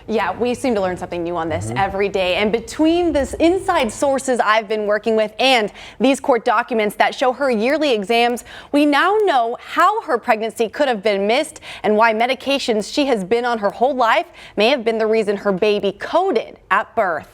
Yeah, we seem to learn something new on this every day. And between this inside sources I've been working with and these court documents that show her yearly exams, we now know how her pregnancy could have been missed and why medications she has been on her whole life may have been the reason her baby coded at birth.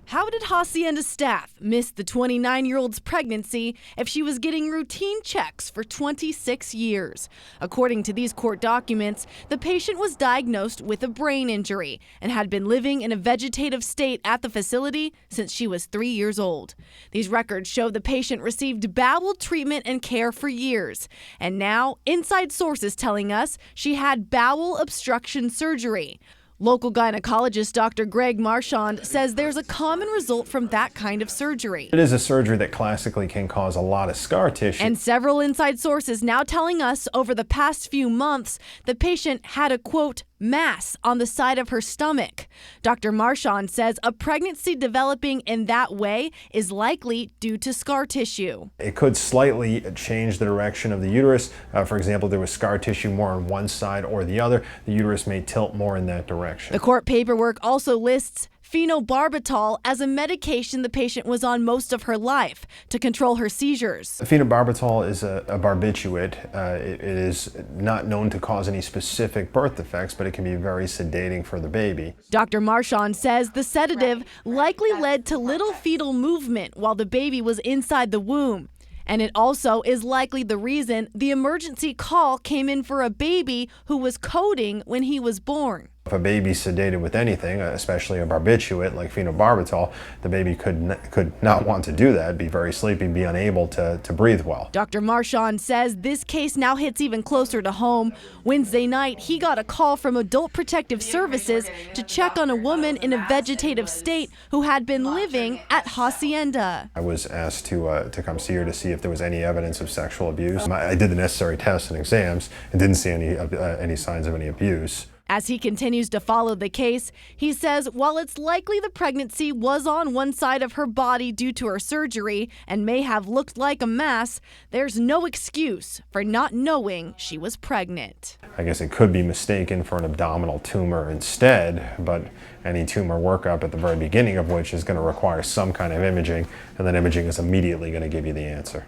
How did Hacienda staff miss the 29-year-old's pregnancy if she was getting routine checks for 26 years? According to these court documents, the patient was diagnosed with a brain injury and had been living in a vegetative state at the facility since she was 3 years old. These records show the patient received bowel treatment and care for years. And now, inside sources telling us she had bowel obstruction surgery. Local gynecologist Dr. Greg Marchand says there's a common result from that kind of surgery. It is a surgery that classically can cause a lot of scar tissue. And several inside sources now telling us over the past few months, the patient had a, quote, mass on the side of her stomach. Dr. Marchand says a pregnancy developing in that way is likely due to scar tissue. It could slightly change the direction of the uterus. For example, there was scar tissue more on one side or the other. The uterus may tilt more in that direction. The court paperwork also lists phenobarbital as a medication the patient was on most of her life to control her seizures. Phenobarbital is a barbiturate. It is not known to cause any specific birth defects, but it can be very sedating for the baby. Dr. Marchand says the sedative likely led to little fetal movement while the baby was inside the womb. And it also is likely the reason the emergency call came in for a baby who was coding when he was born. If a baby's sedated with anything, especially a barbiturate like phenobarbital, the baby could not want to do that, be very sleepy, be unable to breathe well. Dr. Marchand says this case now hits even closer to home. Wednesday night, he got a call from Adult Protective Services to check on a woman in a vegetative state who had been living at Hacienda. I was asked to come see her to see if there was any evidence of sexual abuse. I did the necessary tests and exams and didn't see any signs of any abuse. As he continues to follow the case, he says while it's likely the pregnancy was on one side of her body due to her surgery and may have looked like a mass, there's no excuse for not knowing she was pregnant. I guess it could be mistaken for an abdominal tumor instead, but any tumor workup at the very beginning of which is going to require some kind of imaging, and that imaging is immediately going to give you the answer.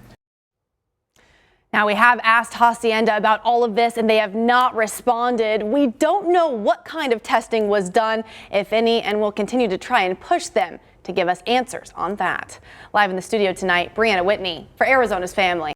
Now, we have asked Hacienda about all of this and they have not responded. We don't know what kind of testing was done, if any, and we'll continue to try and push them to give us answers on that. Live in the studio tonight, Brianna Whitney for Arizona's Family.